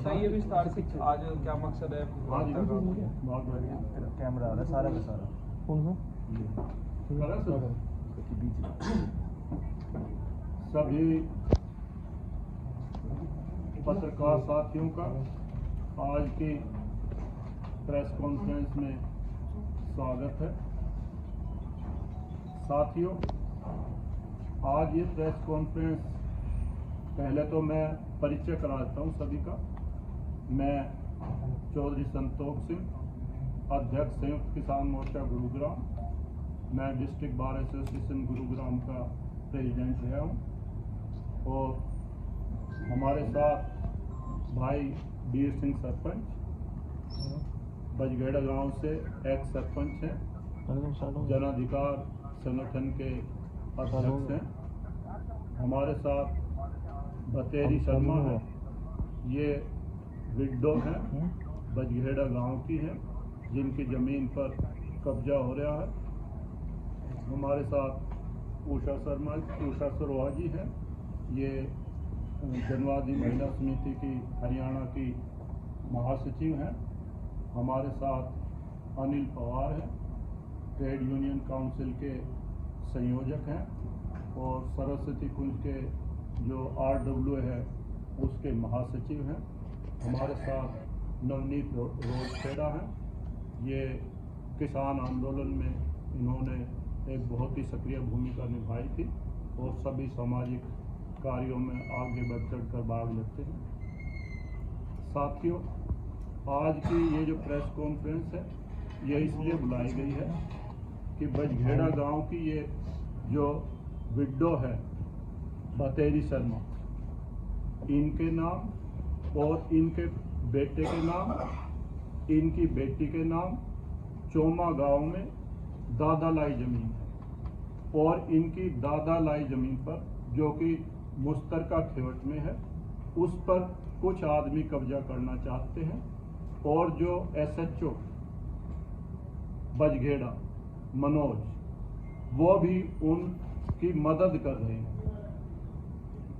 बताइए विस्तार से आज क्या मकसद है? बहुत बढ़िया कैमरा आ रहा है सारा का सारा। सभी पत्रकार साथियों का आज की प्रेस कॉन्फ्रेंस में स्वागत है। साथियों, आज ये प्रेस कॉन्फ्रेंस, पहले तो मैं परिचय करा देता हूँ सभी का। मैं चौधरी संतोष सिंह, अध्यक्ष संयुक्त किसान मोर्चा गुरुग्राम। मैं डिस्ट्रिक्ट बार एसोसिएशन गुरुग्राम का प्रेसिडेंट रहा हूँ। और हमारे साथ भाई वीर सिंह सरपंच, बजगेड़ा गांव से एक्स सरपंच हैं, जन अधिकार संगठन के अध्यक्ष हैं। हमारे साथ बतेरी शर्मा है, ये विडो हैं, बजगेड़ा गांव की हैं, जिनकी ज़मीन पर कब्जा हो रहा है। हमारे साथ उषा सरोहा जी हैं, ये जनवादी महिला समिति की हरियाणा की महासचिव हैं। हमारे साथ अनिल पवार हैं, ट्रेड यूनियन काउंसिल के संयोजक हैं और सरस्वती कुंज के जो RWA है उसके महासचिव हैं। हमारे साथ नवनीत रोजखेड़ा हैं, ये किसान आंदोलन में इन्होंने एक बहुत ही सक्रिय भूमिका निभाई थी और सभी सामाजिक कार्यों में आगे बढ़ चढ़ कर भाग लेते हैं। साथियों, आज की ये जो प्रेस कॉन्फ्रेंस है ये इसलिए बुलाई गई है कि बजगेड़ा गांव की ये जो विडो है बतेरी शर्मा, इनके नाम और इनके बेटे के नाम, इनकी बेटी के नाम चोमा गांव में दादा लाई जमीन है और इनकी दादा लाई जमीन पर, जो कि मुश्तरका खेवट में है, उस पर कुछ आदमी कब्जा करना चाहते हैं और जो SHO बजगेड़ा मनोज, वो भी उनकी मदद कर रहे हैं।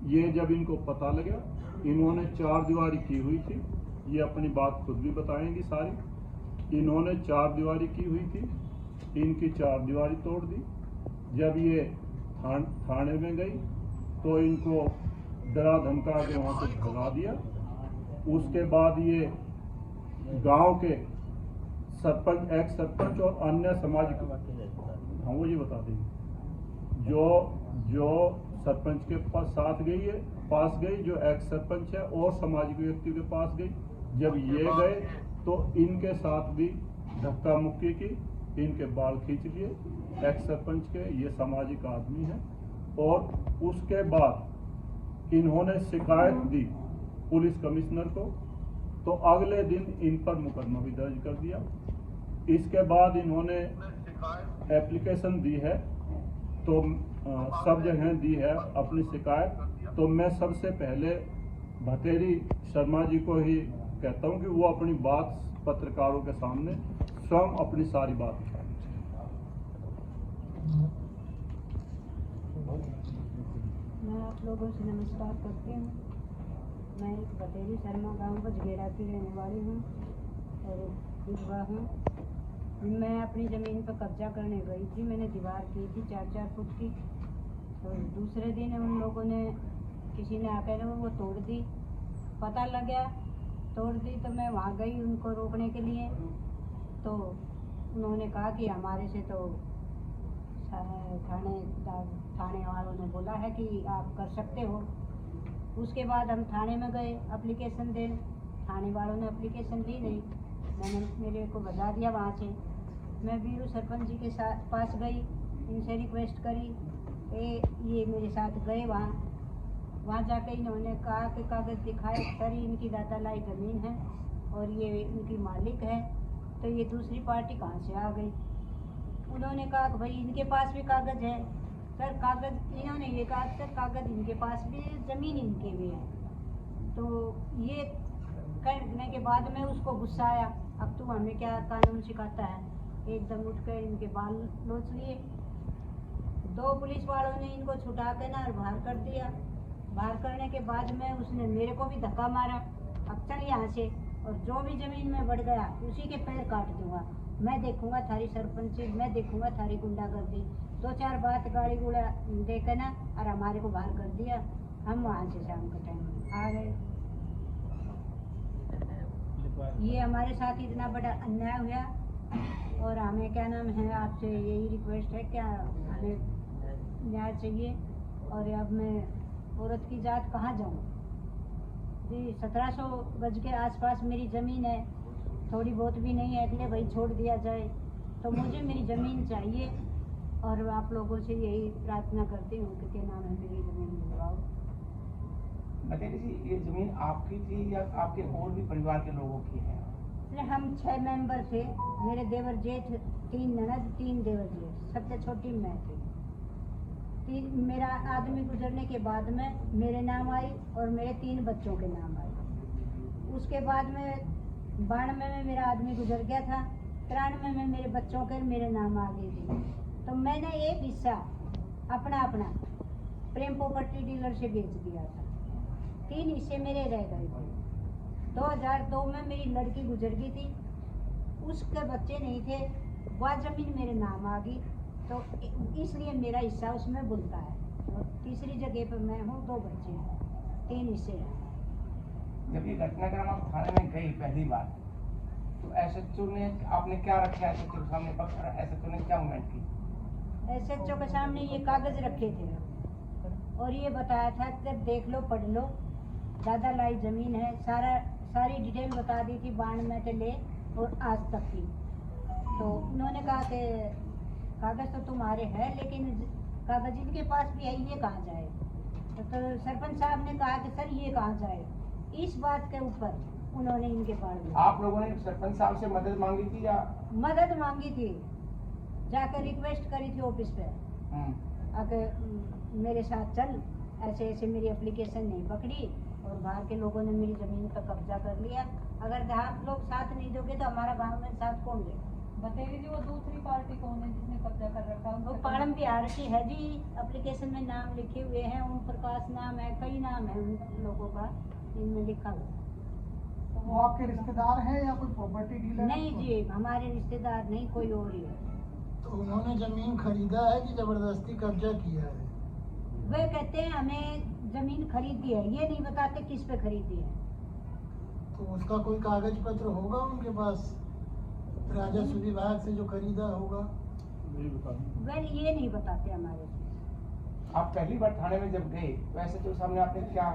ये जब इनको पता लगा, इन्होंने 4 दीवारी की हुई थी, ये अपनी बात खुद भी बताएंगी सारी। इन्होंने 4 दीवारी की हुई थी, इनकी 4 दीवारी तोड़ दी। जब ये थाने में गई तो इनको डरा धमका के वहाँ से भगा दिया। उसके बाद ये गांव के सरपंच, एक्स सरपंच और अन्य सामाजिक, हाँ वो ये बता देंगे, जो सरपंच के साथ गई है, पास गई, जो एक्स सरपंच है और सामाजिक व्यक्ति के पास गई। जब ये गए तो इनके साथ भी धक्का मुक्की की, इनके बाल खींच लिए एक्स सरपंच के, ये सामाजिक आदमी है। और उसके बाद इन्होंने शिकायत दी पुलिस कमिश्नर को, तो अगले दिन इन पर मुकदमा भी दर्ज कर दिया। इसके बाद इन्होंने एप्लीकेशन दी है, तो सब जगह दी है अपनी शिकायत। तो मैं सबसे पहले बतेरी शर्मा जी को ही कहता हूं कि वो अपनी बात पत्रकारों के सामने स्वयं अपनी सारी बात बताएं। मैं आप लोगों से नमस्कार करती हूँ। मैं बतेरी शर्मा गांव बजगेड़ा की रहने वाली हूँ और विधवा हूँ। मैं अपनी ज़मीन पर कब्जा करने गई थी, मैंने दीवार की थी 4-4 फुट की। तो दूसरे दिन उन लोगों ने, किसी ने आकर वो तोड़ दी, पता लग गया तोड़ दी। तो मैं वहाँ गई उनको रोकने के लिए, तो उन्होंने कहा कि हमारे से तो थाने वालों ने बोला है कि आप कर सकते हो। उसके बाद हम थाने में गए एप्लीकेशन देने, थाने वालों ने एप्लीकेशन ली नहीं, मेरे को भगा दिया वहाँ से। मैं वीरू सरपंच जी के पास गई, इनसे रिक्वेस्ट करी, ये मेरे साथ गए वहाँ जाके इन्होंने कहा कि कागज़ दिखाए, सर इनकी दादा लाई ज़मीन है और ये इनकी मालिक है, तो ये दूसरी पार्टी कहाँ से आ गई। उन्होंने कहा कि भाई इनके पास भी कागज़ है। सर कागज़, इन्होंने ये कहा सर कागज़ इनके पास भी है, ज़मीन इनके भी है। तो ये करने के बाद में उसको गुस्सा आया, अब तू हमें क्या कानून सिखाता है। एकदम उठ कर इनके बाल नोच लिए। 2 पुलिस वालों ने इनको छुटा के ना बाहर कर दिया। बाहर करने के बाद में उसने मेरे को भी धक्का मारा। अब चल यहाँ से, और जो भी जमीन में बढ़ गया उसी के पैर काट दूंगा। मैं देखूंगा थारी सरपंची, मैं देखूंगा थारी गुंडागर्दी। 2-4 बात गाड़ी गुड़ा देकर ना और हमारे को बाहर कर दिया। हम वहाँ से शाम के टाइम आ गए। ये हमारे साथ इतना बड़ा अन्याय हुआ, और हमें क्या नाम है, आपसे यही रिक्वेस्ट है, क्या हमें न्याय चाहिए। और अब मैं औरत की जात कहाँ जाऊँ जी? 1700 गज के आसपास मेरी ज़मीन है, थोड़ी बहुत भी नहीं है, इसलिए भाई छोड़ दिया जाए। तो मुझे मेरी ज़मीन चाहिए, और आप लोगों से यही प्रार्थना करती हूँ कि क्या नाम है, मेरी ज़मीन दिलवाओ। बतेरी जी, ये जमीन आपकी थी या आपके और भी परिवार के लोगों की है? हम 6 मेंबर थे, मेरे देवर जेठ, 3 ननद, 3 देवर जेठ, सबसे छोटी मैं थी। मेरा आदमी गुजरने के बाद में मेरे नाम आई और मेरे 3 बच्चों के नाम आई। उसके बाद में 92 में मेरा आदमी गुजर गया था, 93 में मेरे बच्चों के मेरे नाम आ गए थे। तो मैंने एक हिस्सा अपना प्रेम प्रॉपर्टी डीलर से बेच दिया था। 3 हिस्से मेरे रह गए थे। 2002 में मेरी लड़की गुजर गई थी, उसके बच्चे नहीं थे, वह जमीन मेरे नाम आ गई, तो इसलिए मेरा हिस्सा उसमें बुनता है। और तीसरी जगह पर मैं हूँ, 2 बच्चे हैं, 3 हिस्से हैं। जब ये घटनाक्रम आप थाने में गई पहली बार, तो एसएचओ ने आपने क्या रखा? एसएचओ के सामने पक्ष, एसएचओ ने क्या मूवमेंट की? एसएचओ के सामने ये कागज रखे थे और ये बताया था कि देख लो, पढ़ लो, दादा लाई जमीन है, सारी डिटेल बता दी थी, 92 से ले और आज तक की। तो उन्होंने कहा कि कागज तो तुम्हारे हैं, लेकिन कागज इनके पास भी है, ये कहाँ जाए? तो सरपंच साहब ने कहा कि सर ये कहाँ जाए? इस बात के ऊपर उन्होंने इनके पास, आप लोगों ने सरपंच साहब से मदद मांगी थी या? मदद मांगी थी, जाकर रिक्वेस्ट करी थी ऑफिस पे, अगर मेरे साथ चल, ऐसे ऐसे मेरी एप्लीकेशन नहीं पकड़ी और बाहर के लोगों ने मेरी ज़मीन पर कब्जा कर लिया। अगर आप लोग साथ नहीं दोगे तो हमारा गांव में साथ कौन देगा? बताइए जी, वो दूसरी पार्टी कौन है जिसने कब्जा कर रखा है? वो पाड़म बिहार की है जी, एप्लीकेशन में नाम लिखे हुए हैं, ओम प्रकाश नाम है, कई नाम है उन लोगों का, इनमें लिखा हुआ। वो आपके रिश्तेदार हैं या कोई प्रॉपर्टी डीलर? नहीं जी, हमारे रिश्तेदार नहीं, कोई और ही है। तो उन्होंने जमीन खरीदा है कि जबरदस्ती कब्जा किया है? वे कहते हैं हमें जमीन खरीदी है, ये नहीं बताते किस पे खरीदी है। तो उसका कोई कागज पत्र होगा उनके पास, राजस्व विभाग से जो खरीदा होगा? वे ये नहीं बताते हमारे से। आप पहली बार थाने में जब गए तो एसएचओ के सामने आपने क्या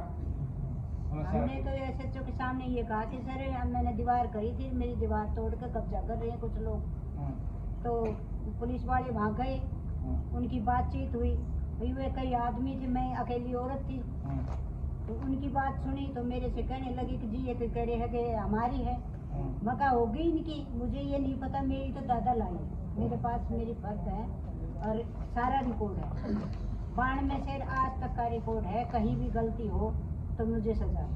समस्या हमने रखी? तो एसएचओ के सामने ये कहा कि सर मैंने दीवार करी थी, मेरी दीवार तोड़ कर कब्जा कर रहे हैं कुछ लोग। तो पुलिस वाले वहाँ गए, उनकी बातचीत हुई, वे कई आदमी थे, मैं अकेली औरत थी। तो उनकी बात सुनी तो मेरे से कहने लगी कि जी ये तो कह रहे हैं कि हमारी है। मका हो गई इनकी, मुझे ये नहीं पता, मेरी तो दादा लाई है, मेरे पास मेरी फर्द है और सारा रिकॉर्ड है, 92 से आज तक का रिकॉर्ड है, कहीं भी गलती हो तो मुझे सजा।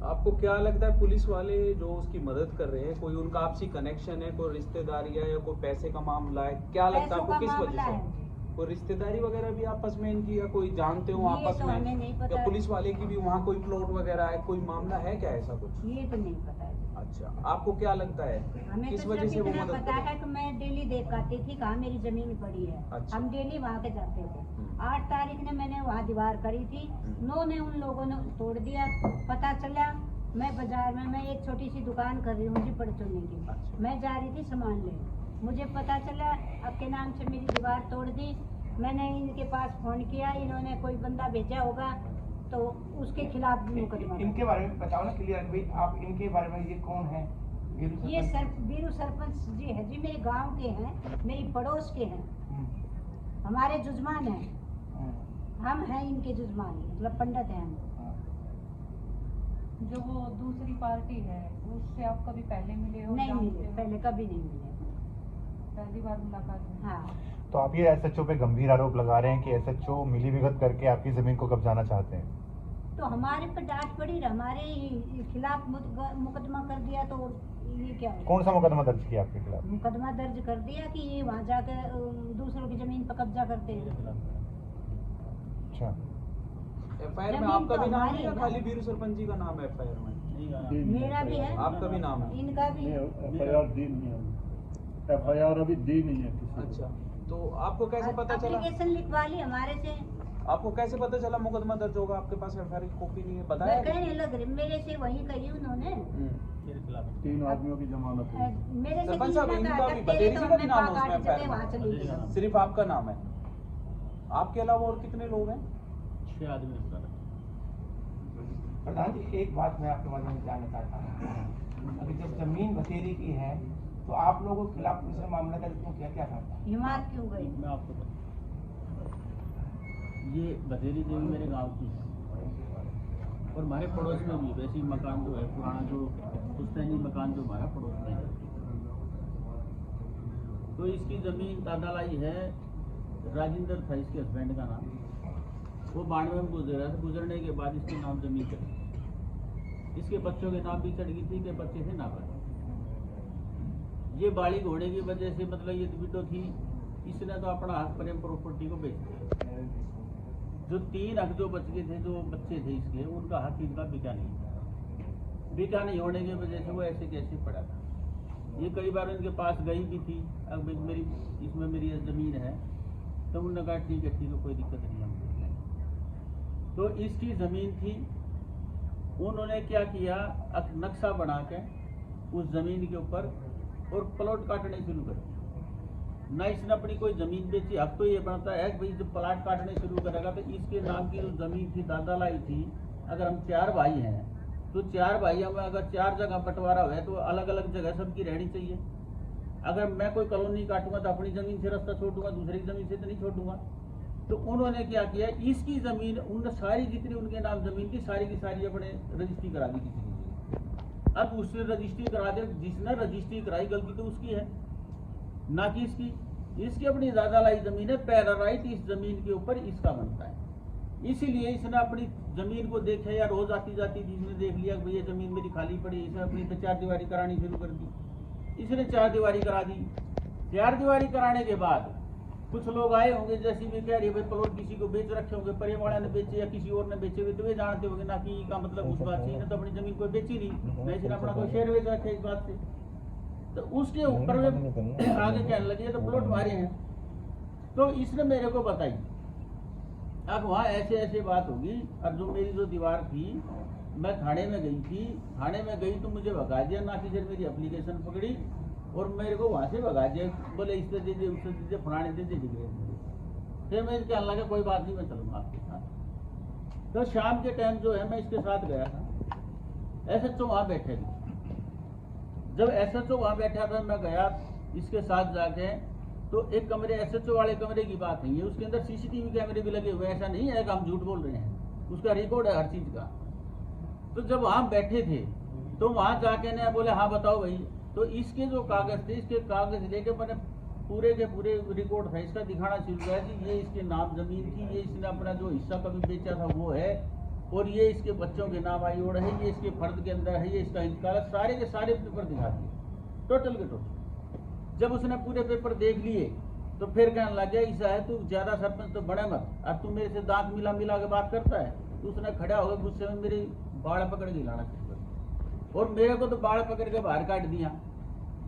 आपको क्या लगता है पुलिस वाले जो उसकी मदद कर रहे हैं, कोई उनका आपसी कनेक्शन है, कोई रिश्तेदारी है या कोई पैसे का मामला है? क्या लगता है आपको, किस वजह से? कोई रिश्तेदारी वगैरह भी आपस में इनकी, या कोई जानते हो आपस में? नहीं पता। या पुलिस वाले की भी वहाँ कोई प्लॉट वगैरह है, कोई मामला है क्या ऐसा कुछ? ये तो नहीं पता है। अच्छा, आपको क्या लगता है हमें किस तो वजह से वो इतना मदद पता कर रहे है कि मैं डेली देख आती थी कहाँ मेरी जमीन पड़ी है। अच्छा। हम डेली वहाँ पे जाते थे। 8 तारीख ने मैंने वहाँ दीवार करी थी, 9 ने उन लोगों ने तोड़ दिया। पता चला मैं बाजार में, मैं एक छोटी सी दुकान कर रही हूँ मुझे परचूने की, अच्छा। मैं जा रही थी सामान लेने, मुझे पता चला आपके नाम से मेरी दीवार तोड़ दी। मैंने इनके पास फोन किया, इन्होंने कोई बंदा भेजा होगा तो उसके खिलाफ भी मुकदमा। इनके बारे में बताओ ना क्लियर भाई, आप इनके बारे में, ये कौन है? ये बीरू सरपंच जी है जी, मेरे गांव के हैं, मेरी पड़ोस के हैं, हमारे जुजमान हैं, हम हैं इनके जुजमान, मतलब पंडित हैं हम। जो वो दूसरी पार्टी है उससे आप कभी पहले मिले हो? नहीं जानते मिले, हो? पहले कभी नहीं मिले। पहली बार मुलाकात हुई? हाँ। तो आप ये एसएचओ पे गंभीर आरोप लगा रहे हैं कि एसएचओ मिलीभगत करके आपकी जमीन को कब्जाना चाहते हैं? तो हमारे पर डांट पड़ी, हमारे खिलाफ मुकदमा कर दिया, तो ये क्या है? कौन सा मुकदमा दर्ज किया आपके खिलाफ? मुकदमा दर्ज कर दिया कि ये वहाँ जाकर दूसरों की जमीन पर कब्जा करते हैं। अच्छा, एफआईआर में जमीन आपका तो भी नाम हमारी है या है ना। खाली बीरू सरपंच जी का नाम है एफआईआर में? मेरा भी है, आपका भी नाम है? इनका भी है। FIR दी नहीं है, FIR अभी दी नहीं है किसी को। अच्छा, तो आपको कैसे पता चला? एप्लीकेशन लिखवा ली हमारे से। आपको कैसे पता चला मुकदमा दर्ज होगा? आपके पास FIR की कॉपी नहीं है, बताया मैं कहने लग रही, मेरे से वही कही उन्होंने। 3 आदमियों की जमानत है। मेरे से सरपंच साहब, किसी ने इनका कहा भी कि बतेरी तेरे जी तो का भी हमने नाम है काट उसमें चले, FIR वहाँ चली गई। में? सिर्फ आपका नाम है? आपके अलावा और कितने लोग हैं? 6 आदमी। प्रधान जी, एक बात मैं आपके माध्यम से जानना चाहता हूँ। अभी जब जमीन बतेरी की है तो आप लोगों के खिलाफ पुलिस ने मामला दर्ज क्यों किया, क्या था? हिमात क्यों गई? मैं आपको ये बतेरी देवी मेरे गांव की है और हमारे पड़ोस में भी वैसी मकान जो है पुराना, जो पुश्तैनी मकान जो हमारा पड़ोस में है, तो इसकी ज़मीन तादालाई है। राजेंद्र था इसके हस्बैंड का नाम। वो 92 में गुजरा था। गुजरने के बाद इसके नाम जमीन चढ़ गई। इसके बच्चों के नाम भी चढ़ गई थी कि बच्चे थे ना पर। ये बाड़ी घोड़े की वजह से मतलब ये विडो थी, इसने तो अपना हक प्रेम प्रॉपर्टी को बेच दिया। जो 3 हक जो बच गए थे, जो बच्चे थे इसके, उनका हक इनका बिका नहीं था। बिका नहीं होने की वजह से वो ऐसे कैसे पड़ा था। ये कई बार इनके पास गई भी थी, अब मेरी इसमें मेरी ज़मीन है, तो उन्होंने कहा ठीक है कोई दिक्कत नहीं, हम देख लेंगे। तो इसकी ज़मीन थी, उन्होंने क्या किया, नक्शा बना के उस ज़मीन के ऊपर और प्लॉट काटने शुरू कर दिया। ना इसने अपनी कोई ज़मीन बेची। अब तो ये बनता है कि भाई जब प्लॉट काटने शुरू करेगा तो इसके नाम की जो ज़मीन थी दादा लाई थी, अगर हम 4 भाई हैं तो 4 भाइयों में अगर 4 जगह बंटवारा हुआ है तो अलग अलग जगह सबकी रहनी चाहिए। अगर मैं कोई कॉलोनी काटूंगा तो अपनी ज़मीन से रास्ता छोड़ूंगा, दूसरी ज़मीन से तो नहीं छोड़ूंगा। तो उन्होंने क्या किया, इसकी ज़मीन उन सारी जितनी उनके नाम ज़मीन थी सारी की सारी अपने रजिस्ट्री करा दी किसी की। अब उसने रजिस्ट्री करा दे, जिसने रजिस्ट्री कराई गलती तो उसकी है ना कि इसकी। इसकी अपनी ज़्यादा लाई ज़मीन है, पैरा राइट इस ज़मीन के ऊपर इसका बनता है। इसीलिए इसने अपनी ज़मीन को देखा, या रोज़ आती जाती थी, इसने देख लिया कि ये ज़मीन मेरी खाली पड़ी, इसने अपनी पे 4 दीवारी करानी शुरू कर दी। इसने 4 दीवारी करा दी। 4 दीवारी कराने के बाद कुछ लोग आए होंगे, जैसे भी कह रही भाई प्लॉट किसी को बेच रखे होंगे, परिवार वाले ने बेचे या किसी और ने बेचे हुए, तो वे जानते होंगे ना कि का मतलब उस बात से, तो अपनी ज़मीन कोई बेची नहीं, न इसने अपना कोई शेयर बेच रखे इस बात से। तो उसके ऊपर वे आगे कहने लगे तो प्लॉट मारे हैं। तो इसने मेरे को बताई। अब वहाँ ऐसे ऐसे बात होगी। अब जो मेरी जो दीवार थी, मैं थाने में गई थी, थाने में गई तो मुझे भगा दिया, ना कि मेरी एप्लीकेशन पकड़ी और मेरे को वहाँ से भगा दिया, बोले इससे दे दे, उससे दे दे, फलाने दे दे, फिर मैं कहने लगा कोई बात नहीं, मैं चलूँगा आपके साथ। तो शाम के टाइम जो है मैं इसके साथ गया था। SHO वहाँ बैठे थे। जब SHO वहाँ बैठा था, मैं गया इसके साथ जाके, तो एक कमरे SHO वाले कमरे की बात नहीं है, उसके अंदर CCTV कैमरे भी लगे हुए। ऐसा नहीं है कि हम झूठ बोल रहे हैं, उसका रिकॉर्ड है हर चीज़ का। तो जब वहाँ बैठे थे तो वहाँ जाके ने बोले हाँ बताओ भाई। तो इसके जो कागज़ थे, इसके कागज़ लेके मैंने पूरे के पूरे रिकॉर्ड था इसका दिखाना शुरू किया कि ये इसके नाम ज़मीन थी, ये इसने अपना जो हिस्सा कभी बेचा था वो है, और ये इसके बच्चों के नाम आई ओढ़ है, ये इसके फर्द के अंदर है, ये इसका इंतकाल, सारे के सारे पेपर दिखा दिए टोटल के टोटल। जब उसने पूरे पेपर देख लिए तो फिर कहने लग गया ऐसा है, तू ज़्यादा सरपंच तो बड़े मत, अब तू मेरे से दांत मिला मिला के बात करता है। तो उसने खड़ा होकर गुस्से में मेरी बाड़ पकड़ के लाना शुरू कर, और मेरे को तो बाड़ पकड़ के बाहर काट दिया,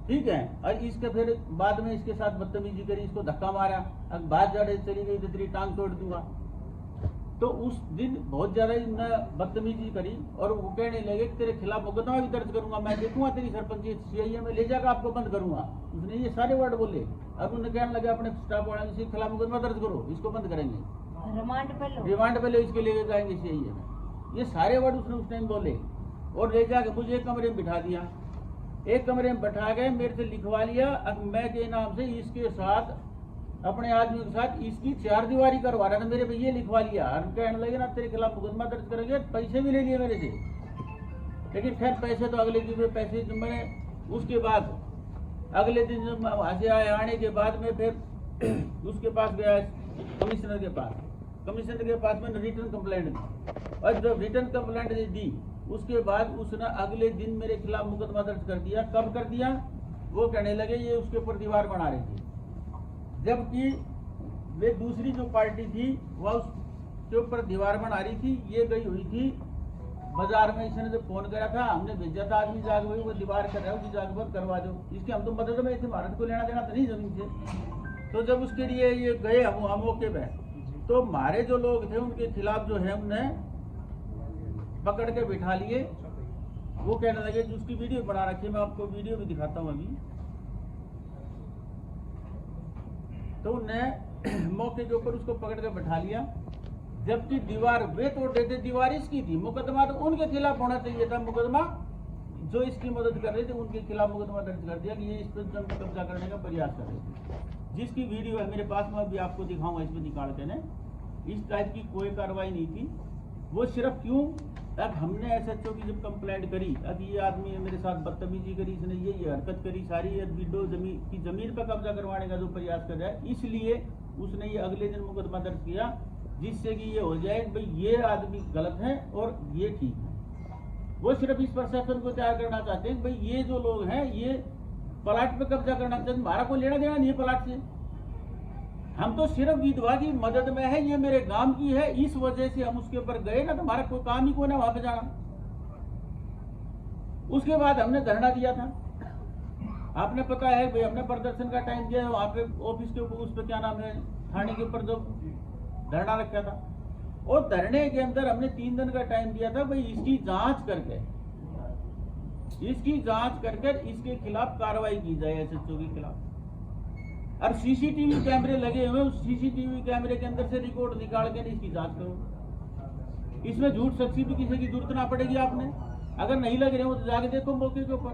ठीक है। और इसके फिर बाद में इसके साथ बदतमीजी करी, इसको धक्का मारा, अब बात जड़े चली गई तो तेरी टांग तोड़ दूंगा। तो उस दिन बहुत ज़्यादा इन्होंने बदतमीजी करी और वो कहने लगे कि तेरे खिलाफ मुकदमा भी दर्ज करूंगा, मैं देखूंगा तेरी सरपंची CIA में ले जाकर आपको बंद करूंगा। उसने ये सारे वर्ड बोले। अब उन्हें कहने लगे अपने स्टाफ वाले के खिलाफ मुकदमा दर्ज करो, इसको बंद करेंगे, रिमांड पे लो, इसके लेके जाएंगे CIA में। ये सारे वर्ड उसने उस टाइम बोले और ले जाकर मुझे एक कमरे में बिठा दिया। एक कमरे में बैठा के मेरे से लिखवा लिया, अब मैं के नाम से इसके साथ अपने आदमी के साथ इसकी 4 दीवारी करवा रहा था, मेरे पे ये लिखवा लिया। हम कहने लगे ना तेरे खिलाफ मुकदमा दर्ज करेंगे, पैसे भी ले लिए मेरे से। लेकिन खैर पैसे तो अगले दिन में पैसे जो मैंने, उसके बाद अगले दिन जब मैं वहाँ से आने के बाद में फिर उसके पास गया, कमिश्नर के पास। कमिश्नर के पास मैंने रिटर्न कंप्लेंट दी, और जब रिटर्न कंप्लेंट दी उसके बाद उसने अगले दिन मेरे खिलाफ मुकदमा दर्ज कर दिया। कब कर दिया? वो कहने लगे ये उसके ऊपर दीवार बना रहे थे, जबकि वे दूसरी जो पार्टी थी वह उसके ऊपर दीवार बना रही थी। ये गई हुई थी बाजार में इसने जब फोन करा था, हमने भेजा था आदमी जाग भाई वो दीवार कर रहा है, उसकी जाग पर करवा दो, इसकी हम तो मदद में थे, भारत को लेना देना तो नहीं जमीन से। तो जब उसके लिए ये गए हम मौके पे, तो हमारे जो लोग थे उनके खिलाफ जो है हमने पकड़ के बिठा लिए। वो कहने लगे कि उसकी वीडियो बना रखी है, मैं आपको वीडियो भी दिखाता हूँ अभी। तो उन्हें मौके के ऊपर उसको पकड़ के बैठा लिया, जबकि दीवार वे तोड़ देते, दीवार इसकी थी, मुकदमा तो उनके खिलाफ होना चाहिए था। मुकदमा जो इसकी मदद कर रहे थे उनके खिलाफ मुकदमा दर्ज कर दिया कि ये इस पर जमीन कब्जा करने का प्रयास कर रहे थे। जिसकी वीडियो है मेरे पास, मैं अभी आपको दिखाऊंगा इसमें निकाल के। ने इस टाइप की कोई कार्रवाई नहीं थी। वो सिर्फ क्यों, अब हमने SHO की जब कंप्लेंट करी, अब ये आदमी ने मेरे साथ बदतमीजी करी, इसने ये हरकत करी सारी, विडो जमीन पर कब्जा करवाने का जो प्रयास कर रहा है, इसलिए उसने ये अगले दिन मुकदमा दर्ज किया, जिससे कि ये हो जाए कि भाई ये आदमी गलत है और ये ठीक है। वो सिर्फ इस परसेप्शन को तैयार करना चाहते हैं कि भाई ये जो लोग हैं ये प्लाट पे कब्जा करना चाहते, हमारा कोई लेना देना नहीं है प्लाट से, हम तो सिर्फ विधवा की मदद में है, ये मेरे गांव की है, इस वजह से हम उसके ऊपर गए ना, तो हमारा कोई काम ही कोई ना वहां पे जाना। उसके बाद हमने धरना दिया था, आपने पता है भाई, हमने प्रदर्शन का टाइम दिया, वहां पे ऑफिस के ऊपर उस पर क्या नाम है, थाने के ऊपर जो धरना रखा था, और धरने के अंदर हमने 3 दिन का टाइम दिया था भाई इसकी जांच करके इसके खिलाफ कार्रवाई की जाए, SHO के खिलाफ। और CCTV कैमरे लगे हुए, उस CCTV कैमरे के अंदर से रिकॉर्ड निकाल के इसकी जांच करो। इसमें झूठ सच्ची भी किसी की जरूरत ना पड़ेगी। आपने अगर नहीं लग रहे हो तो जाके देखो मौके के ऊपर,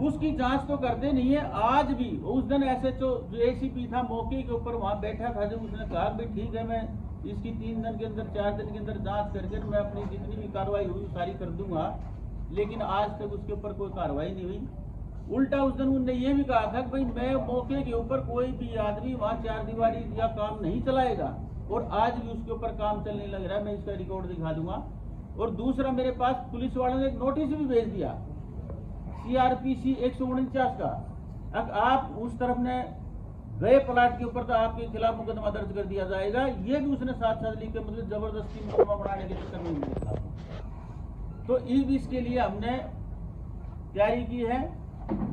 उसकी जांच तो करते नहीं है। आज भी उस दिन SHO जो ACP था मौके के ऊपर वहां बैठा था, जब उसने कहा भाई ठीक है मैं इसकी 3 दिन के अंदर 4 दिन के अंदर जांच करके मैं अपनी जितनी भी कार्रवाई हुई सारी कर दूंगा, लेकिन आज तक उसके ऊपर कोई कार्रवाई नहीं हुई। उल्टा उस दिन उन्होंने ये भी कहा था कि भाई मैं मौके के ऊपर कोई भी आदमी वहां 4 दीवारी या काम नहीं चलाएगा, और आज भी उसके ऊपर काम चलने लग रहा है, मैं इसका रिकॉर्ड दिखा दूंगा। और दूसरा मेरे पास पुलिस वालों ने एक नोटिस भी भेज दिया CRPC 149 का, अब आप उस तरफ ने गए प्लाट के ऊपर तो आपके खिलाफ मुकदमा दर्ज कर दिया जाएगा। ये भी उसने साथ साथ लिख के मतलब जबरदस्ती मुकदमा बनाने के चक्कर में लिखा। तो इसके लिए हमने तैयारी की है,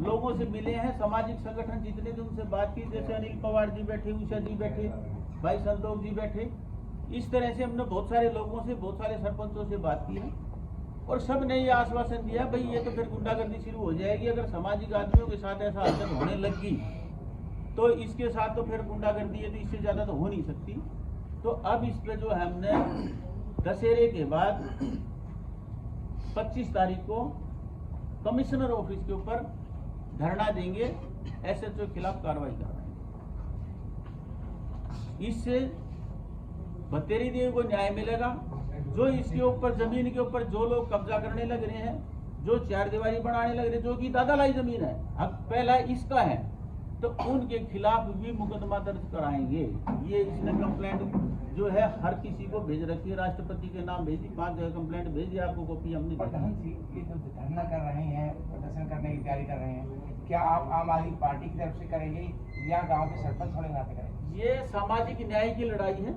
लोगों से मिले हैं, सामाजिक संगठन जितने भी उनसे बात की, जैसे अनिल पवार जी बैठे, उषा जी बैठे, भाई संतोष जी बैठे, इस तरह से हमने बहुत सारे लोगों से, बहुत सारे सरपंचों से बात की है, और सब ने ये आश्वासन दिया भाई ये तो फिर गुंडागर्दी शुरू हो जाएगी, अगर सामाजिक आदमियों के साथ ऐसा हरकत होने लगी तो इसके साथ तो फिर गुंडागर्दी है, तो इससे ज्यादा तो हो नहीं सकती। तो अब इस पे जो है हमने दशहरे के बाद 25 तारीख को कमिश्नर ऑफिस के ऊपर धरना देंगे, SHO के खिलाफ कार्रवाई करवाएंगे। इससे बतेरी देवी को न्याय मिलेगा। जो इसके ऊपर जमीन के ऊपर जो लोग कब्जा करने लग रहे हैं, जो 4 दीवारी बनाने लग रहे हैं, जो कि दादालाई जमीन है, हक पहला इसका है, तो उनके खिलाफ भी मुकदमा दर्ज कराएंगे। ये इसने कंप्लेंट जो है हर किसी को भेज रखी है, राष्ट्रपति के नाम भेजी, 5 जगह कंप्लेंट भेजी, आपको कॉपी हमने भेजी। ये जो धरना कर रहे हैं, प्रदर्शन करने की तैयारी कर रहे हैं, क्या आप आम आदमी पार्टी की तरफ से करेंगे या गांव के सरपंच होने नाते करेंगे? ये सामाजिक न्याय की लड़ाई है,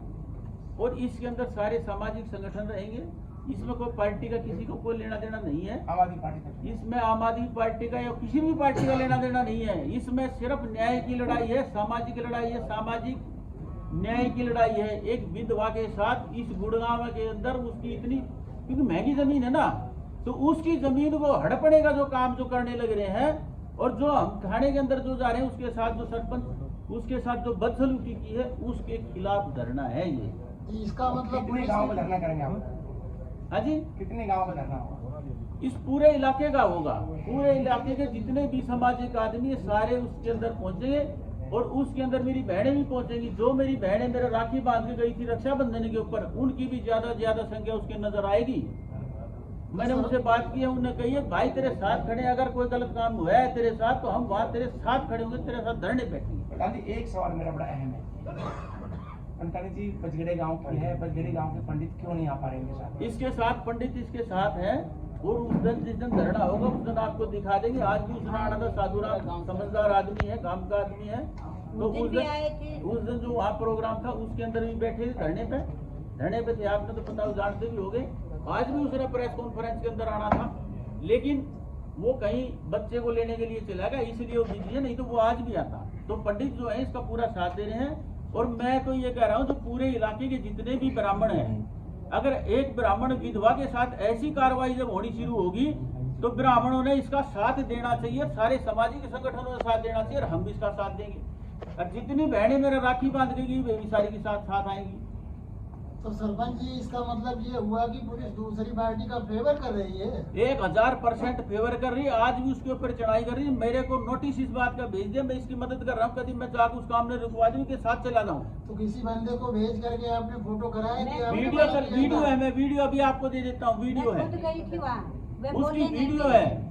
और इसके अंदर सारे सामाजिक संगठन रहेंगे। इसमें कोई पार्टी का किसी को कोई लेना देना नहीं है। आम आदमी पार्टी इसमें आम आदमी पार्टी का या किसी भी पार्टी का लेना देना नहीं है। इसमें सिर्फ न्याय की लड़ाई है, सामाजिक लड़ाई है, सामाजिक न्याय की लड़ाई है। एक विधवा के साथ इस गुड़गांव के अंदर उसकी इतनी, क्योंकि महंगी जमीन है ना, तो उसकी जमीन को हड़पने का जो काम जो करने लग रहे हैं, और जो हम थाने के अंदर जो जा रहे हैं उसके साथ जो सरपंच उसके साथ जो बदसलूकी की है उसके खिलाफ धरना है। ये इसका मतलब कितने गांव में धरना करेंगे आप? हाँ जी, कितने गांव में धरना होगा? इस पूरे इलाके का होगा। पूरे इलाके के जितने भी सामाजिक आदमी है सारे उसके अंदर पहुंचेंगे, और उसके अंदर मेरी बहनें भी पहुंचेंगी। जो मेरी बहनें मेरा राखी बांध के गई थी रक्षाबंधन के ऊपर, उनकी भी ज्यादा संख्या उसके नजर आएगी। मैंने उनसे बात की है, उन्होंने कही है भाई तेरे साथ खड़े, अगर कोई गलत काम हुआ है तेरे साथ तो हम वहाँ तेरे साथ खड़े होंगे, तेरे साथ धरने बैठेंगे। प्रधान जी, एक सवाल मेरा बड़ा अहम है, पंटाली जी बजगड़े गांव की है, बजगड़े गांव के पंडित क्यों नहीं आ पा रहे इनके साथ? इसके साथ पंडित इसके साथ है, और उस दिन जिस दिन धरना होगा उस दिन आपको दिखा देंगे। आज भी उसने आना था, साधुराम समझदार आदमी है, काम का आदमी है, तो उस दिन जो वहाँ प्रोग्राम था उसके अंदर भी बैठे थे धरने पे थे। आपने तो पता जानते भी होंगे। आज भी उसने प्रेस कॉन्फ्रेंस के अंदर आना था, लेकिन वो कहीं बच्चे को लेने के लिए चला गया, इसलिए वो बिजी है, नहीं तो वो आज भी आता। तो पंडित जो है इसका पूरा साथ दे रहे हैं। और मैं तो ये कह रहा हूँ जो पूरे इलाके के जितने भी ब्राह्मण हैं, अगर एक ब्राह्मण विधवा के साथ ऐसी कार्रवाई जब होनी शुरू होगी तो ब्राह्मणों ने इसका साथ देना चाहिए, सारे सामाजिक संगठनों ने साथ देना चाहिए, और हम भी इसका साथ देंगे। और जितनी बहनें मेरा राखी बांध देगी वे भी सारी के साथ आएंगी। तो सरपंच जी, इसका मतलब ये हुआ कि पुलिस दूसरी पार्टी का फेवर कर रही है? 1000% फेवर कर रही है, आज भी उसके ऊपर चढ़ाई कर रही है। मेरे को नोटिस इस बात का भेज दिया, मैं इसकी मदद कर रहा हूँ, कभी मैं चाहूँ उस काम में रुकवा दूँ के साथ चला जाऊँ। तो किसी बंदे को भेज करके आपने फोटो कराया कि आपने वीडियो बात किया वीडियो था? है, मैं वीडियो अभी आपको दे देता हूँ, वीडियो है, मैं खुद गई थी वहाँ, वे उसकी बोले नहीं वीडियो थे। है,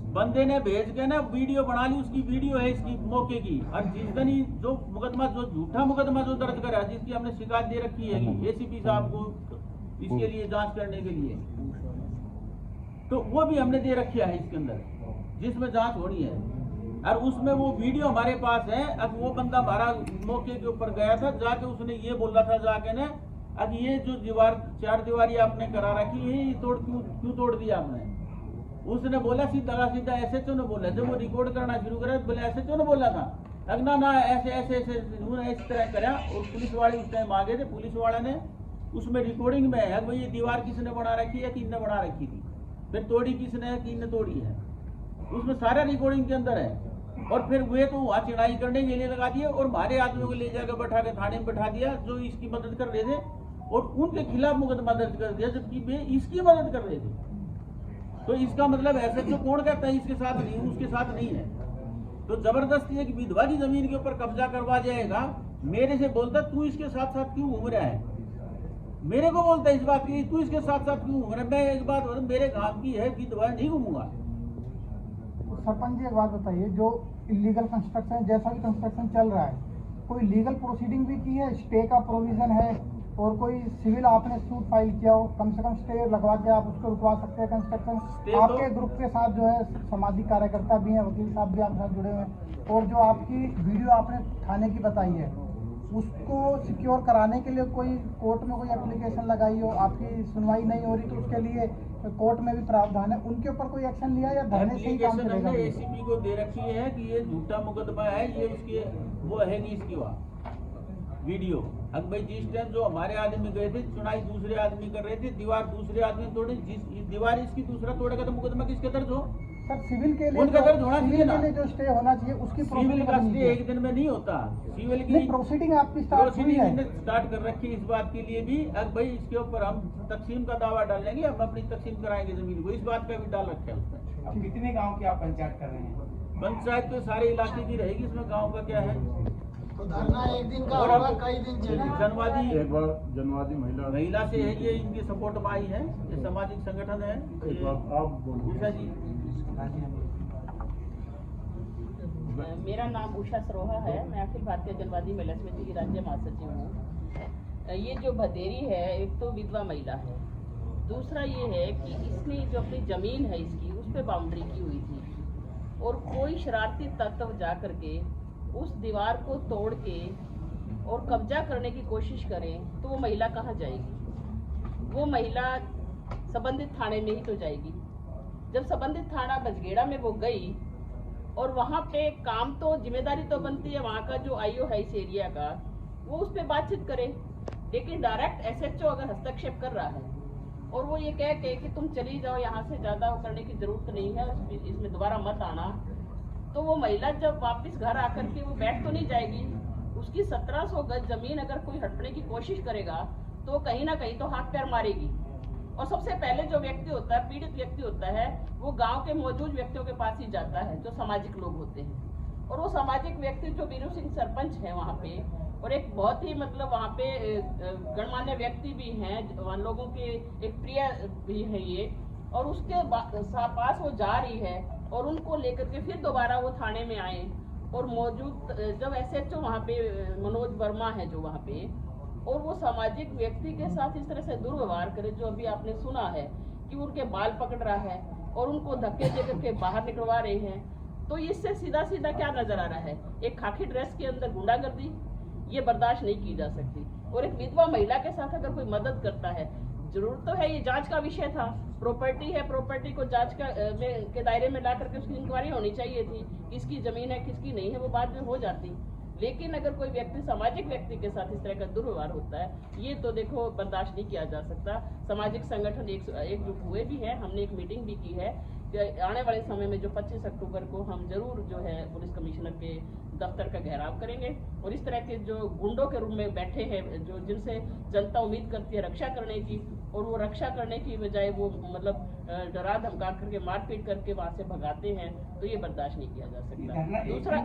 बंदे ने भेज के ना वीडियो बना ली, उसकी वीडियो है इसकी मौके की। और जिस दिन ही जो मुकदमा, जो झूठा मुकदमा जो दर्ज करा, जिसकी हमने शिकायत दे रखी है एसीपी साहब को इसके लिए जांच करने के लिए, तो वो भी हमने दे रखी है इसके अंदर, जिसमें जांच होनी है। और उसमें वो वीडियो हमारे पास है। अब वो बंदा हमारा मौके के ऊपर गया था, जाके उसने ये बोला था जाके ने, अब ये जो दीवार 4 दीवारी आपने करा रखी है, ये क्यों तोड़ दिया आपने? उसने बोला सीधा एसएचओ ने बोला, जब वो रिकॉर्ड करना शुरू करा बोले एसएचओ ने बोला था, अगना ना ऐसे उन्होंने इस तरह करा। और पुलिस वाले उस टाइम आ गए थे, पुलिस वाले ने उसमें रिकॉर्डिंग में है भाई ये दीवार किसने बना रखी है, किसने बना रखी थी, फिर तोड़ी किसने है, किसने तोड़ी है, उसमें सारा रिकॉर्डिंग के अंदर है। और फिर वे तो वहाँ चिड़ाई करने के लिए लगा दिए और हमारे आदमियों को ले जाकर बैठा के थाने में बैठा दिया जो इसकी मदद कर रहे थे, और उनके खिलाफ मुकदमा दर्ज कर दिया जबकि वे इसकी मदद कर रहे थे। तो इसका मतलब एसएचओ कौन कहता है इसके साथ नहीं, उसके साथ नहीं है। तो जबरदस्ती एक विधवा की जमीन के ऊपर कब्जा करवा जाएगा। मेरे से बोलता तू इसके साथ साथ क्यों घूम रहा है, मेरे को बोलता है इस बात की तू इसके साथ साथ क्यों घूम रहा है। मैं एक बात बोलूं, मेरे गांव की है विधवा, नहीं घूमूंगा। सरपंच जी एक बात बताइए, जो इलीगल कंस्ट्रक्शन जैसा भी कंस्ट्रक्शन चल रहा है, कोई लीगल प्रोसीडिंग भी की है, स्टे का प्रोविजन है, और कोई सिविल आपने सूट फाइल किया हो, कम से कम स्टे लगवा के आप उसको रुकवा सकते हैं कंस्ट्रक्शन। आपके ग्रुप के साथ जो है सामाजिक कार्यकर्ता भी हैं, वकील साहब भी आपके साथ जुड़े हुए हैं, और जो आपकी वीडियो आपने थाने की बताई है उसको सिक्योर कराने के लिए कोई कोर्ट में कोई एप्लीकेशन लगाई हो, आपकी सुनवाई नहीं हो रही तो उसके लिए कोर्ट में भी प्रावधान है, उनके ऊपर कोई एक्शन लिया या धरने से ही काम चलेगा? एसीपी को दे रखी है कि ये झूठा मुकदमा है, ये उसके वो है नहीं इसकी वहाँ वीडियो। अब भाई जिस टाइम जो हमारे आदमी गए थे, चुनाई दूसरे आदमी कर रहे थे, दीवार दूसरे आदमी तोड़े, जिस दीवार इसकी दूसरा तोड़ेगा तो मुकदमा किसके दर्ज हो? सर सिविल के लिए उनका दर्ज होना चाहिए ना, जो स्टे होना चाहिए उसकी सिविल का स्टे एक दिन में नहीं होता। सिविल की प्रोसीडिंग आपकी स्टार्ट हुई है, स्टार्ट कर रखी इस बात के लिए भी। अब भाई इसके ऊपर हम तकसीम का दावा डालेंगे, हम अपनी तकसीम कराएंगे जमीन को, इस बात का भी डाल रखा है उसमें। अब कितने गांव की आप पंचायत कर रहे हैं? पंचायत तो सारे इलाके की रहेगी, इसमें गाँव का क्या है। तो धरना एक दिन का और होगा, अब कई दिन चलेगा? जनवादी एक बार जनवादी महिला से है, ये इनकी सपोर्ट में आई है, ये सामाजिक संगठन है। एक बात आप बोलो। उषा जी, मेरा नाम उषा सरोहा है, मैं अखिल भारतीय जनवादी महिला समिति की राज्य महासचिव हूँ। ये जो भदेरी है, एक तो विधवा महिला है, दूसरा ये है कि इसने जो अपनी जमीन है इसकी उस पर बाउंड्री की हुई थी, और कोई शरारती तत्व जा करके उस दीवार को तोड़ के और कब्जा करने की कोशिश करें तो वो महिला कहाँ जाएगी? वो महिला संबंधित थाने में ही तो जाएगी। जब संबंधित थाना बजगेड़ा में वो गई और वहाँ पे काम तो जिम्मेदारी तो बनती है वहाँ का जो आईओ है इस एरिया का, वो उस पर बातचीत करे, लेकिन डायरेक्ट एसएचओ अगर हस्तक्षेप कर रहा है और वो ये कह के कि तुम चली जाओ, यहाँ से ज़्यादा करने की जरूरत नहीं है, इसमें दोबारा मत आना, तो वो महिला जब वापस घर आकर के वो बैठ तो नहीं जाएगी। उसकी 1700 गज जमीन अगर कोई हड़पने की कोशिश करेगा तो कहीं ना कहीं तो हाथ पैर मारेगी। और सबसे पहले जो व्यक्ति होता है, पीड़ित व्यक्ति होता है, वो गांव के मौजूद व्यक्तियों के पास ही जाता है जो सामाजिक लोग होते हैं। और वो सामाजिक व्यक्ति जो वीरू सिंह सरपंच है वहाँ पे, और एक बहुत ही मतलब वहाँ पे गणमान्य व्यक्ति भी हैं, वहाँ लोगों के एक प्रिय भी है ये, और उसके पास वो जा रही है और उनको लेकर के फिर दोबारा वो थाने में आए। और मौजूद जब एसएचओ वहाँ पे मनोज वर्मा है जो वहाँ पे, और वो सामाजिक व्यक्ति के साथ इस तरह से दुर्व्यवहार करे, जो अभी आपने सुना है कि उनके बाल पकड़ रहा है और उनको धक्के दे करके बाहर निकलवा रहे हैं, तो इससे सीधा सीधा क्या नजर आ रहा है? एक खाकी ड्रेस के अंदर गुंडागर्दी, ये बर्दाश्त नहीं की जा सकती। और एक विधवा महिला के साथ अगर कोई मदद करता है, जरूर तो है, ये जांच का विषय था। प्रॉपर्टी है, प्रॉपर्टी को जांच के दायरे में ला करके उसकी इंक्वायरी होनी चाहिए थी। किसकी जमीन है किसकी नहीं है वो बाद में हो जाती। लेकिन अगर कोई व्यक्ति सामाजिक व्यक्ति के साथ इस तरह का दुर्व्यवहार होता है, ये तो देखो बर्दाश्त नहीं किया जा सकता। सामाजिक संगठन एकजुट हुए भी है, हमने एक मीटिंग भी की है कि आने वाले समय में जो 25 अक्टूबर को हम जरूर जो है पुलिस कमिश्नर के दफ्तर का घेराव करेंगे और इस तरह के जो गुंडों के रूप में बैठे हैं, जो जिनसे जनता उम्मीद करती है रक्षा करने की, और वो रक्षा करने की बजाय वो मतलब डरा धमका करके मारपीट करके वहां से भगाते हैं, तो ये बर्दाश्त नहीं किया जा सकता। दूसरा,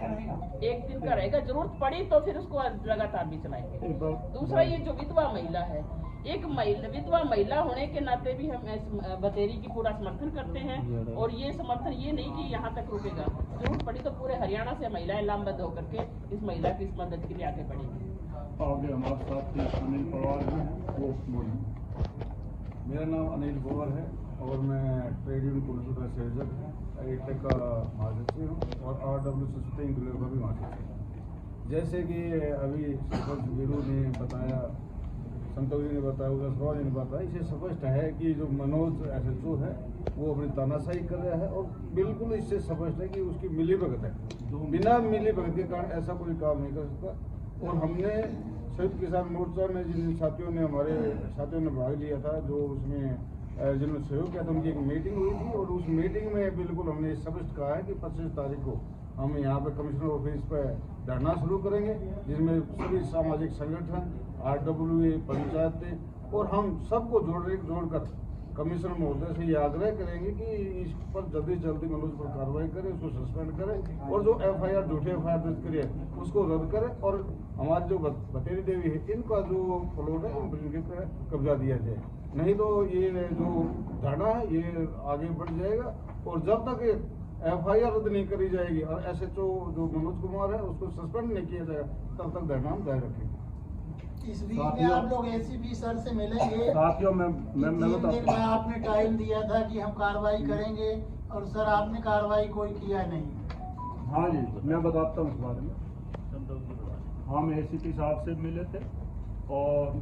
एक दिन का रहेगा, जरूरत पड़ी तो फिर उसको लगातार भी चलाएंगे। दूसरा, ये जो विधवा महिला है, एक विधवा महिला होने के नाते भी हम बतेरी की पूरा समर्थन करते हैं और ये समर्थन ये नहीं कि यहाँ तक रुकेगा, जरूरत पड़ी तो पूरे हरियाणा से महिलाएं लामबंद होकर के इस महिला की इस मदद के लिए आगे बढ़ेंगी। आगे हमारे साथ अनिल पवार हैं, वो बोलें। मेरा नाम अनिल पवार है और मैं ट्रेड यूनियन पुलिस का संयोजक एटेक का महासचिव हूँ और RWC इंक्लूड का भी महासचिव हूँ। जैसे कि अभी सरपंच वीरू ने बताया, संतोष जी ने बताया, उदय जी ने बताया, इससे स्पष्ट है कि जो मनोज SHO है वो अपनी तानाशाही कर रहा है और बिल्कुल इससे स्पष्ट है कि उसकी मिलीभगत है। बिना मिलीभगत के कारण ऐसा कोई काम नहीं कर सकता। और हमने संयुक्त किसान मोर्चा में जिन साथियों ने हमारे साथियों ने भाग लिया था, जो उसमें जिन्होंने सहयोग किया था, उनकी एक मीटिंग हुई थी और उस मीटिंग में बिल्कुल हमने स्पष्ट कहा है कि 25 तारीख को हम यहाँ पे कमिश्नर ऑफिस पर धरना शुरू करेंगे, जिसमें सभी सामाजिक संगठन, RWA, पंचायतें और हम सबको जोड़कर कमिश्नर महोदय से ये आग्रह करेंगे कि इस पर जल्दी जल्दी मनोज पर कार्रवाई करें, उसको सस्पेंड करें और जो FIR झूठे FIR दर्ज करिए उसको रद्द करें और हमारी जो बतेरी देवी है इनका जो प्लॉट है इनके पर कब्जा दिया जाए। नहीं तो ये जो धरना है ये आगे बढ़ जाएगा और जब तक FIR रद्द नहीं करी जाएगी और SHO जो मनोज कुमार है उसको सस्पेंड नहीं किया जाएगा तब तक धरना हम जारी रखेंगे। इस वीक में आप लोग ACP सर से मिलेंगे। साथियों मैं 3 दिन में आपने टाइम दिया था कि हम कार्रवाई करेंगे और सर आपने कार्रवाई कोई किया नहीं। हाँ जी, मैं बताता हूँ इस बारे में। हम ACP साहब से मिले थे और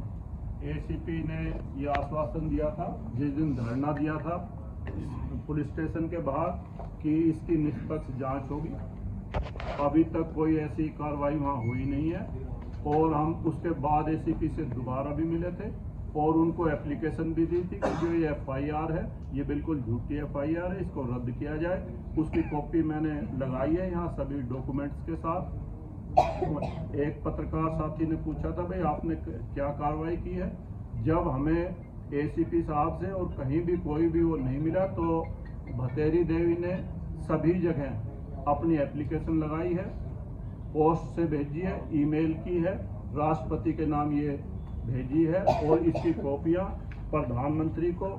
ACP ने ये आश्वासन दिया था जिस दिन धरना दिया था पुलिस स्टेशन के बाहर कि इसकी निष्पक्ष जांच होगी। अभी तक कोई ऐसी कार्रवाई वहाँ हुई नहीं है और हम उसके बाद ACP से दोबारा भी मिले थे और उनको एप्लीकेशन भी दी थी कि जो ये FIR है ये बिल्कुल झूठी FIR है, इसको रद्द किया जाए। उसकी कॉपी मैंने लगाई है यहाँ सभी डॉक्यूमेंट्स के साथ। एक पत्रकार साथी ने पूछा था भाई आपने क्या कार्रवाई की है। जब हमें ACP साहब से और कहीं भी कोई भी वो नहीं मिला तो बतेरी देवी ने सभी जगह अपनी एप्लीकेशन लगाई है, पोस्ट से भेजी है, ईमेल की है, राष्ट्रपति के नाम ये भेजी है और इसकी कॉपियां प्रधानमंत्री को,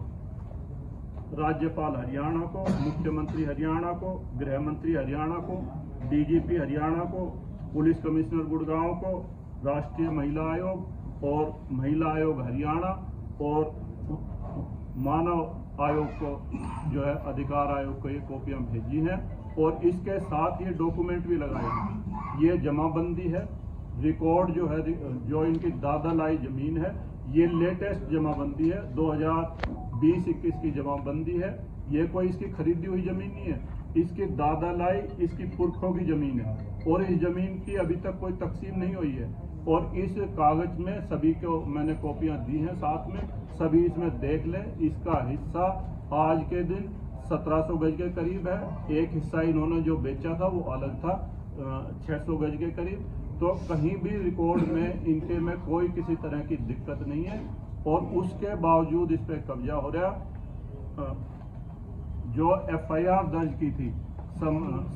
राज्यपाल हरियाणा को, मुख्यमंत्री हरियाणा को, गृह मंत्री हरियाणा को, DGP हरियाणा को, पुलिस कमिश्नर गुड़गांव को, राष्ट्रीय महिला आयोग और महिला आयोग हरियाणा और मानव आयोग को जो है अधिकार आयोग को ये कॉपियां भेजी हैं और इसके साथ ये डॉक्यूमेंट भी लगाए हैं। ये जमाबंदी है, रिकॉर्ड जो है जो इनकी दादा लाई जमीन है ये लेटेस्ट जमाबंदी है, 2020-21 की जमाबंदी है। ये कोई इसकी खरीदी हुई जमीन नहीं है, इसकी दादा लाई इसकी पुरखों की जमीन है और इस जमीन की अभी तक कोई तकसीम नहीं हुई है। और इस कागज में सभी को मैंने कॉपियां दी हैं साथ में, सभी इसमें देख लें। इसका हिस्सा आज के दिन 1700 गज के करीब है, एक हिस्सा इन्होंने जो बेचा था वो अलग था 600 गज के करीब। तो कहीं भी रिकॉर्ड में इनके में कोई किसी तरह की दिक्कत नहीं है और उसके बावजूद इस पर कब्जा हो रहा। जो FIR दर्ज की थी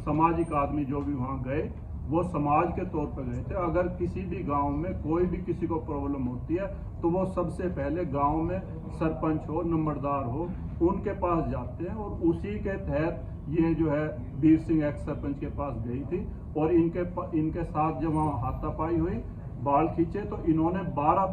सामाजिक आदमी जो भी वहाँ गए वो समाज के तौर पर गए थे। अगर किसी भी गांव में कोई भी किसी को प्रॉब्लम होती है तो वो सबसे पहले गांव में सरपंच हो, नंबरदार हो, उनके पास जाते हैं और उसी के तहत ये जो है वीर सिंह एक्स सरपंच के पास गई थी और इनके साथ जब वहाँ हाथापाई हुई, बाल खींचे, तो इन्होंने 12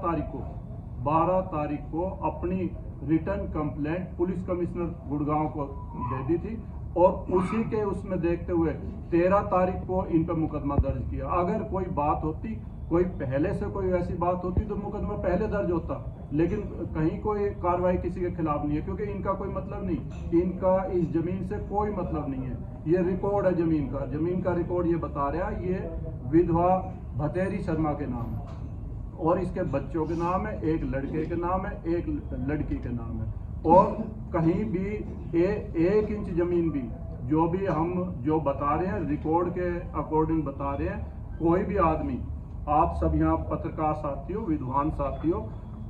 तारीख को अपनी return complaint police commissioner Gurgaon को दे दी थी और उसी के उसमें देखते हुए 13 तारीख को इन पर मुकदमा दर्ज किया। अगर कोई बात होती, कोई पहले से कोई ऐसी बात होती तो मुकदमा पहले दर्ज होता, लेकिन कहीं कोई कार्रवाई किसी के खिलाफ नहीं है, क्योंकि इनका कोई मतलब नहीं, इनका इस जमीन से कोई मतलब नहीं है। ये रिकॉर्ड है जमीन का रिकॉर्ड ये बता रहा है, ये विधवा भतेरी शर्मा के नाम है और इसके बच्चों के नाम है, एक लड़के के नाम है, एक लड़की के नाम है। और कहीं भी 1 इंच जमीन भी जो भी हम जो बता रहे हैं रिकॉर्ड के अकॉर्डिंग बता रहे हैं, कोई भी आदमी, आप सब यहाँ पत्रकार साथी हो, विद्वान साथी हो,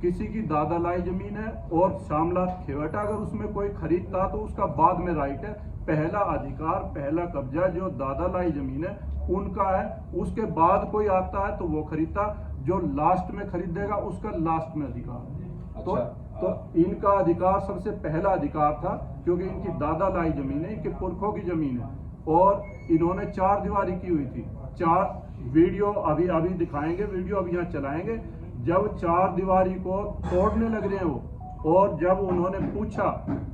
किसी की दादा लाई जमीन है और शामला खेवटा अगर उसमें कोई खरीदता तो उसका बाद में राइट है। पहला अधिकार, पहला कब्जा जो दादा लाई जमीन है उनका है, उसके बाद कोई आता है तो वो खरीदता, जो लास्ट में खरीदेगा उसका लास्ट में अधिकार है। तो इनका अधिकार सबसे पहला अधिकार था, क्योंकि इनकी दादा लाई जमीन है, इनके पुरखों की जमीन है और इन्होंने 4 दीवारी की हुई थी। 4 वीडियो अभी दिखाएंगे, वीडियो अभी यहाँ चलाएंगे। जब 4 दीवारी को तोड़ने लग रहे हैं वो, और जब उन्होंने पूछा,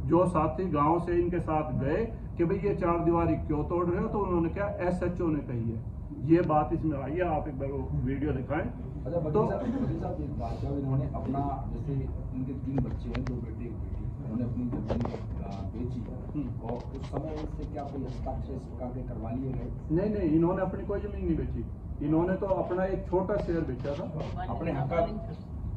जो साथी गांव से इनके साथ गए कि भाई ये 4 दीवारी क्यों तोड़ रहे हो, तो उन्होंने क्या SHO ने कही है, ये बात इसमें आई है। आप एक बार वो वीडियो दिखाएं। अच्छा तो एक बात, जब इन्होंने अपना, जैसे इनके 3 बच्चे हैं, 2 बेटे एक बेटी, उन्होंने अपनी जमीन बेची और उस समय इससे क्या कोई हस्ताक्षर सिक्का के करवा लिए गए? नहीं, इन्होंने अपनी कोई जमीन नहीं बेची, इन्होंने तो अपना एक छोटा शेयर बेचा था। अपने हक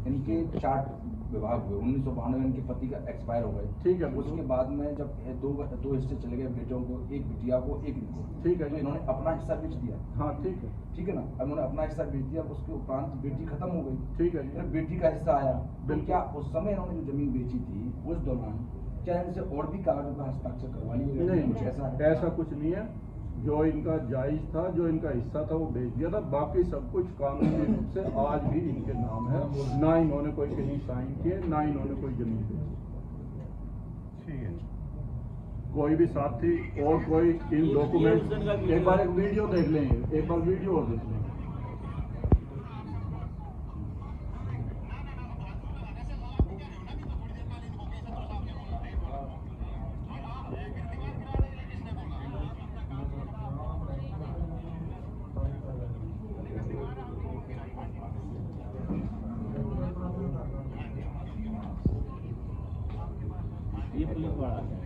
इनके 4 विवाह हुए, 1992 में इनके पति का एक्सपायर हो गए, ठीक है। उसके बाद में जब दो हिस्से चले गए बेटों को, एक बिटिया को एक इनको, ठीक है, तो इन्होंने अपना हिस्सा बेच दिया। हाँ ठीक है ना, अब उन्होंने अपना हिस्सा बेच दिया, उसके उपरांत बेटी खत्म हो गई, ठीक है, फिर बेटी का हिस्सा आया। तो क्या उस समय इन्होंने जो जमीन बेची थी उस दौरान क्या इनसे और भी कागजों का हस्ताक्षर करवा लिए? नहीं, ऐसा कुछ नहीं है। जो इनका जायज था, जो इनका हिस्सा था वो बेच दिया था, बाकी सब कुछ कानूनी रूप से आज भी इनके नाम है। ना इन्होंने कोई कहीं साइन किए, ना इन्होंने कोई जमीन बेची। ठीक है, कोई भी साथी और कोई इन डॉक्यूमेंट, एक बार एक वीडियो देख लेंगे, एक बार वीडियो और देख लेंगे। ये पुलिस वाला है।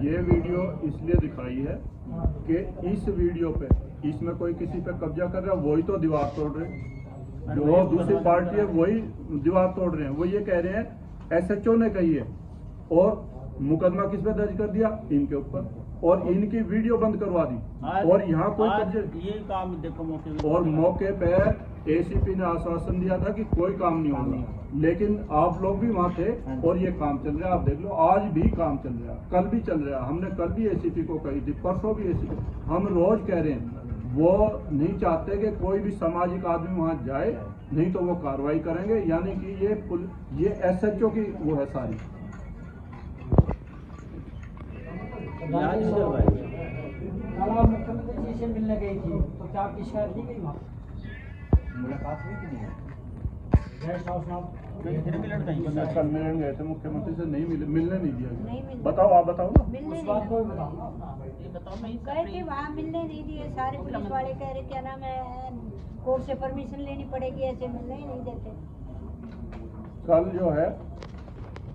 ये वीडियो इसलिए दिखाई है कि इस वीडियो पे इसमें कोई किसी पे कब्जा कर रहा है, वही तो दीवार तोड़ रहे हैं। जो दूसरी पार्टी है वही दीवार तोड़ रहे हैं। वो ये कह रहे हैं SHO ने कही है, और मुकदमा किस पे दर्ज कर दिया? इनके ऊपर, और इनकी वीडियो बंद करवा दी। और यहाँ कोई ये काम देखो मौके और मौके पे ACP ने आश्वासन दिया था कि कोई काम नहीं होगा, लेकिन आप लोग भी वहाँ थे और ये काम चल रहा है। आप देख लो, आज भी काम चल रहा है, कल भी चल रहा है। हमने कल भी ACP को कही थी, परसों भी ACP, हम रोज कह रहे हैं। वो नहीं चाहते कि कोई भी सामाजिक आदमी वहाँ जाए, नहीं तो वो कार्रवाई करेंगे। यानी कि ये SHO की वो है सारी। कल आप मुख्यमंत्री जी से मिलने गई थी, तो क्या आपकी शिकायत नहीं गई वहाँ? मुलाकात हुई कि नहीं? गेस्ट हाउस में कल मिलने गए थे मुख्यमंत्री से, नहीं मिलने नहीं दिया नहीं गया। मिलने। बताओ, आप बताओ ना। उस बात को भी बताओ। गए थे वहाँ, मिलने नहीं दिए। सारे पुलिस वाले कह रहे क्या नाम है, कोर्ट से परमिशन लेनी पड़ेगी, ऐसे मिलने ही नहीं देते। कल जो है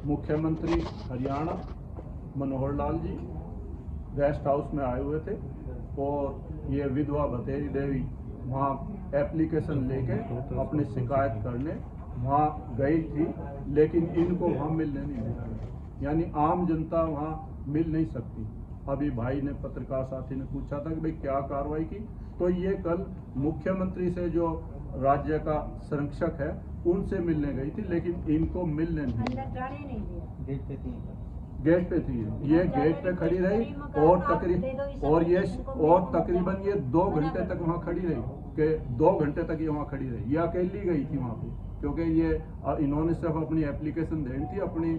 मुख्यमंत्री हरियाणा मनोहर लाल जी गेस्ट हाउस में आए हुए थे, और ये विधवा भतेरी देवी वहाँ एप्लीकेशन लेके अपनी शिकायत करने वहाँ गई थी, लेकिन इनको वहाँ मिलने नहीं दिया। यानी आम जनता वहाँ मिल नहीं सकती। अभी भाई ने, पत्रकार साथी ने पूछा था कि भाई क्या कार्रवाई की, तो ये कल मुख्यमंत्री से जो राज्य का संरक्षक है उनसे मिलने गई थी, लेकिन इनको मिलने नहीं, अंदर जाने नहीं दिया, गेट पे थी। ये गेट पे खड़ी रही और तकरीबन ये 2 घंटे तक वहाँ खड़ी रही, कि 2 घंटे तक ये वहाँ खड़ी रही। ये अकेली गई थी वहाँ पे, क्योंकि ये इन्होंने सिर्फ अपनी एप्लीकेशन देनी थी, अपनी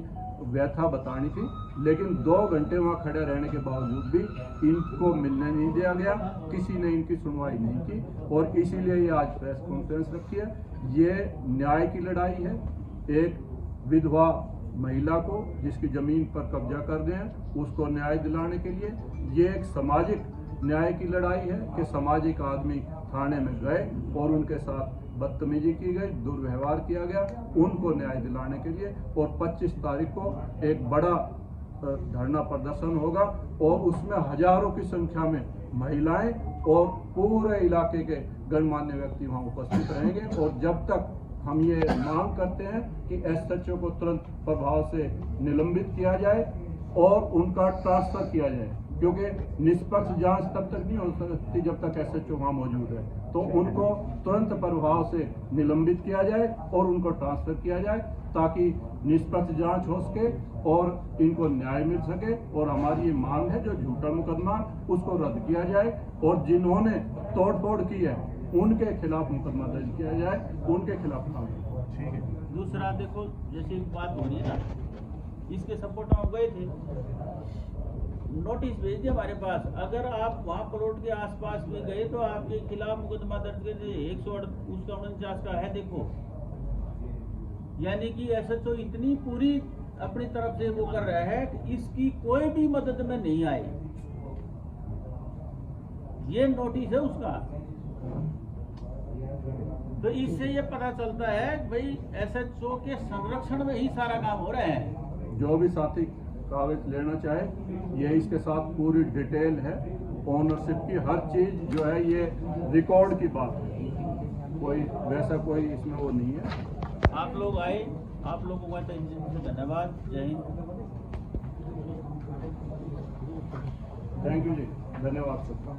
व्यथा बतानी थी, लेकिन 2 घंटे वहाँ खड़े रहने के बावजूद भी इनको मिलने नहीं दिया गया, किसी ने इनकी सुनवाई नहीं की, और इसीलिए ये आज प्रेस कॉन्फ्रेंस रखी है। ये न्याय की लड़ाई है, एक विधवा महिला को जिसकी जमीन पर कब्जा कर रहे हैं उसको न्याय दिलाने के लिए। ये एक सामाजिक न्याय की लड़ाई है कि सामाजिक आदमी थाने में गए और उनके साथ बदतमीजी की गई, दुर्व्यवहार किया गया, उनको न्याय दिलाने के लिए। और 25 तारीख को एक बड़ा धरना प्रदर्शन होगा और उसमें हजारों की संख्या में महिलाएं और पूरे इलाके के गणमान्य व्यक्ति वहां उपस्थित रहेंगे। और जब तक हम ये मांग करते हैं कि एसएचओ को तुरंत प्रभाव से निलंबित किया जाए और उनका ट्रांसफर किया जाए, क्योंकि निष्पक्ष जांच तब तक नहीं हो सकती जब तक एसएचओ वहां मौजूद है, तो उनको तुरंत प्रभाव से निलंबित किया जाए और उनको ट्रांसफर किया जाए, ताकि निष्पक्ष जांच हो सके और इनको न्याय मिल सके। और हमारी ये मांग है जो झूठा मुकदमा उसको रद्द किया जाए और जिन्होंने तोड़फोड़ की है उनके खिलाफ मुकदमा दर्ज किया जाए, उनके खिलाफ कार्रवाई। दूसरा देखो, जैसे एक बात हो रही है ना, इसके सपोर्ट में गए थे, नोटिस भेज दिया हमारे पास, अगर आप वहाँ प्लॉट के आसपास में गए तो आपके खिलाफ मुकदमा दर्ज कर दिए। 149 का है, देखो। यानी कि एसएचओ इतनी पूरी अपनी तरफ से वो कर रहा है कि इसकी कोई भी मदद में नहीं आए। ये नोटिस है उसका। तो इससे ये पता चलता है भाई एसएचओ के संरक्षण में ही सारा काम हो रहा है। जो भी साथी कागज लेना चाहे, ये इसके साथ पूरी डिटेल है ओनरशिप की, हर चीज जो है ये रिकॉर्ड की बात है, कोई वैसा कोई इसमें वो नहीं है। आप लोग आए, आप लोगों का धन्यवाद। जय हिंद। थैंक यू जी, धन्यवाद सबका।